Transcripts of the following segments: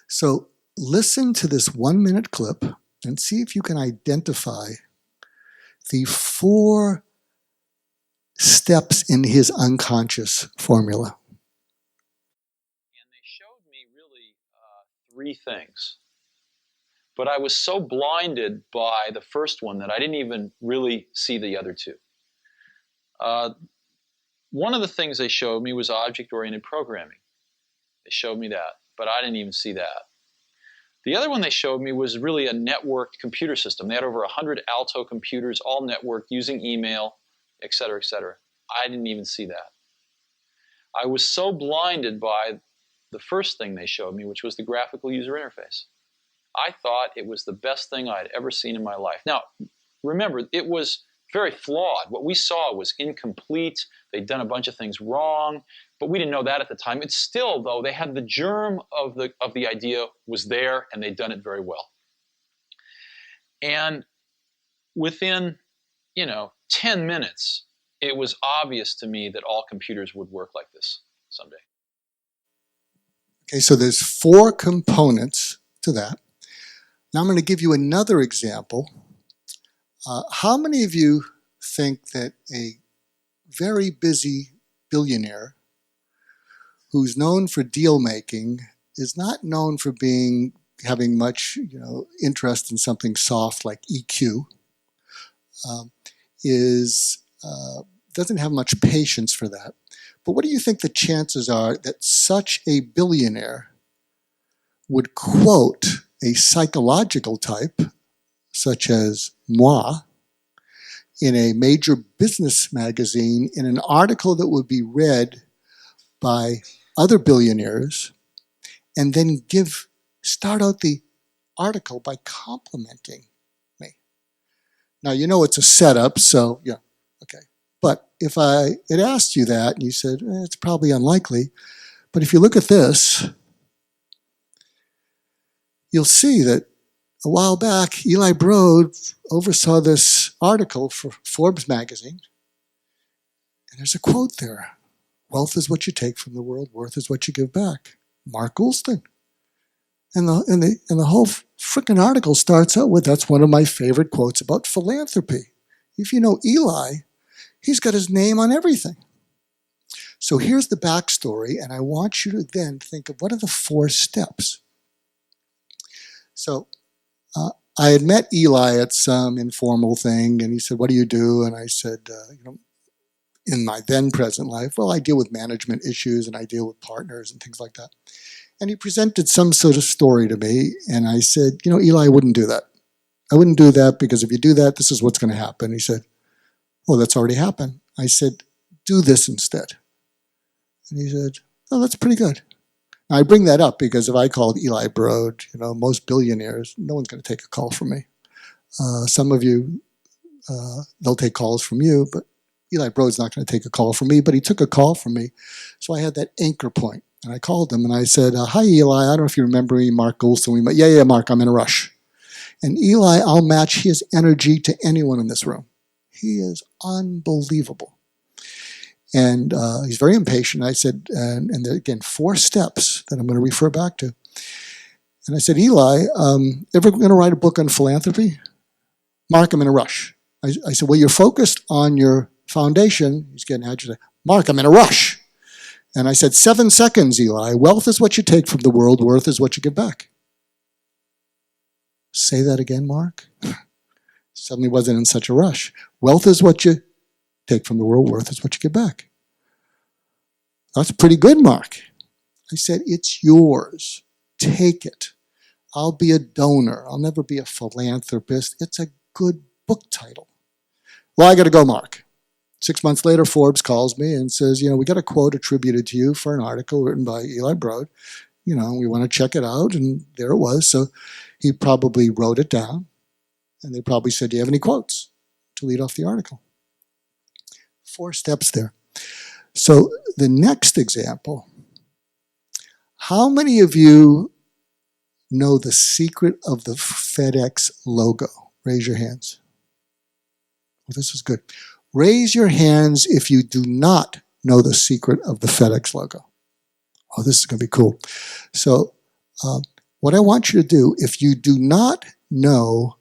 So listen to this 1-minute clip and see if you can identify the 4 steps in his unconscious formula. And they showed me really 3 things. But I was so blinded by the first one that I didn't even really see the other 2. One of the things they showed me was object-oriented programming. They showed me that, but I didn't even see that. The other one they showed me was really a networked computer system. They had over 100 Alto computers, all networked, using email, et cetera, et cetera. I didn't even see that. I was so blinded by the first thing they showed me, which was the graphical user interface. I thought it was the best thing I'd ever seen in my life. Now, remember, it was very flawed. What we saw was incomplete. They'd done a bunch of things wrong, but we didn't know that at the time. It's still, though, they had the germ of the idea was there, and they'd done it very well. And within, 10 minutes, it was obvious to me that all computers would work like this someday. Okay, so there's 4 components to that. Now I'm going to give you another example. How many of you think that a very busy billionaire who's known for deal making is not known for having much interest in something soft like EQ, doesn't have much patience for that? But what do you think the chances are that such a billionaire would quote a psychological type such as moi in a major business magazine in an article that would be read by other billionaires, and then start out the article by complimenting me? Now, it's a setup, so yeah, okay. But if I had asked you that and you said, it's probably unlikely, but if you look at this, you'll see that a while back, Eli Broad oversaw this article for Forbes magazine, and there's a quote there: "Wealth is what you take from the world, worth is what you give back." Mark Goulston. And the whole frickin' article starts out with, that's one of my favorite quotes about philanthropy. If you know Eli, he's got his name on everything. So here's the backstory, and I want you to then think of what are the 4 steps. So I had met Eli at some informal thing, and he said, "What do you do?" And I said, in my then present life, well, I deal with management issues and I deal with partners and things like that. And he presented some sort of story to me, and I said, Eli, I wouldn't do that. I wouldn't do that because if you do that, this is what's going to happen. He said, "Oh, that's already happened." I said, "Do this instead." And he said, "Oh, that's pretty good." Now, I bring that up because if I called Eli Broad, most billionaires, no one's going to take a call from me. Some of you, they'll take calls from you, but Eli Broad's not going to take a call from me, but he took a call from me. So I had that anchor point. And I called him and I said, "Hi, Eli. I don't know if you remember me, Mark Goulston." We met. Yeah, Mark, I'm in a rush. And Eli, I'll match his energy to anyone in this room. He is unbelievable. And he's very impatient. I said, and again, 4 steps that I'm going to refer back to. And I said, "Eli, ever going to write a book on philanthropy?" "Mark, I'm in a rush." I said, "Well, you're focused on your foundation." He's getting agitated. "Mark, I'm in a rush." And I said, 7 seconds, Eli. "Wealth is what you take from the world. Worth is what you give back." Say that again, Mark. Suddenly wasn't in such a rush. Wealth is what you take from the world. Worth is what you give back. "That's pretty good, Mark." I said, "It's yours. Take it. I'll be a donor. I'll never be a philanthropist. It's a good book title." "Well, I got to go, Mark." 6 months later, Forbes calls me and says, "We got a quote attributed to you for an article written by Eli Broad. We want to check it out." And there it was. So he probably wrote it down. And they probably said, "Do you have any quotes to lead off the article?" 4 steps there. So the next example, how many of you know the secret of the FedEx logo? Raise your hands. Well, this is good. Raise your hands if you do not know the secret of the FedEx logo. Oh, this is going to be cool. So what I want you to do, if you do not know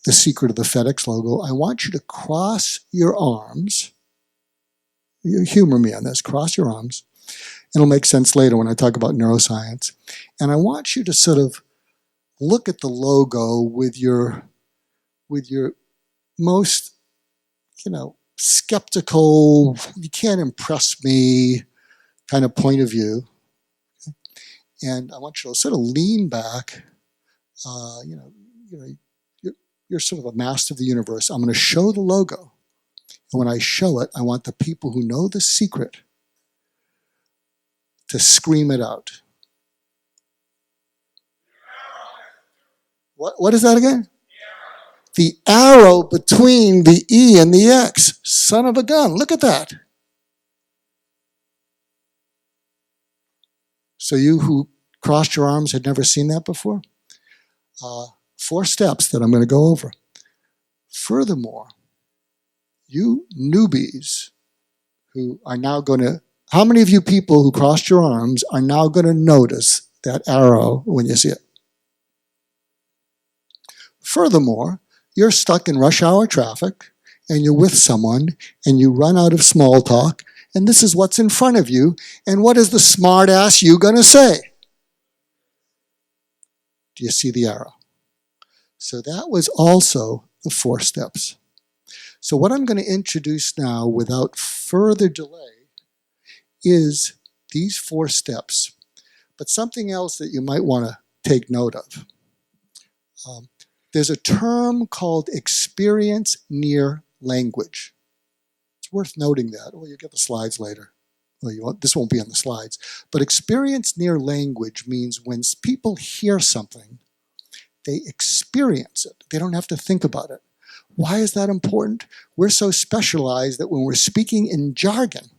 the secret of the FedEx logo, I want you to cross your arms. You humor me on this. Cross your arms. It'll make sense later when I talk about neuroscience. And I want you to sort of look at the logo with your most, skeptical, you can't impress me kind of point of view. And I want you to sort of lean back. You're sort of a master of the universe. I'm going to show the logo. And when I show it, I want the people who know the secret to scream it out. What is that again? The arrow between the E and the X. Son of a gun. Look at that. So you who crossed your arms had never seen that before? 4 steps that I'm going to go over. Furthermore, you newbies who are now going to, how many of you people who crossed your arms are now going to notice that arrow when you see it? Furthermore, you're stuck in rush hour traffic and you're with someone and you run out of small talk and this is what's in front of you, and what is the smart ass you going to say? Do you see the arrow? So that was also the 4 steps. So what I'm going to introduce now without further delay is these 4 steps, but something else that you might want to take note of. There's a term called experience near language. It's worth noting that. Well, you'll get the slides later. Well, this won't be on the slides. But experience near language means when people hear something, they experience it. They don't have to think about it. Why is that important? We're so specialized that when we're speaking in jargon,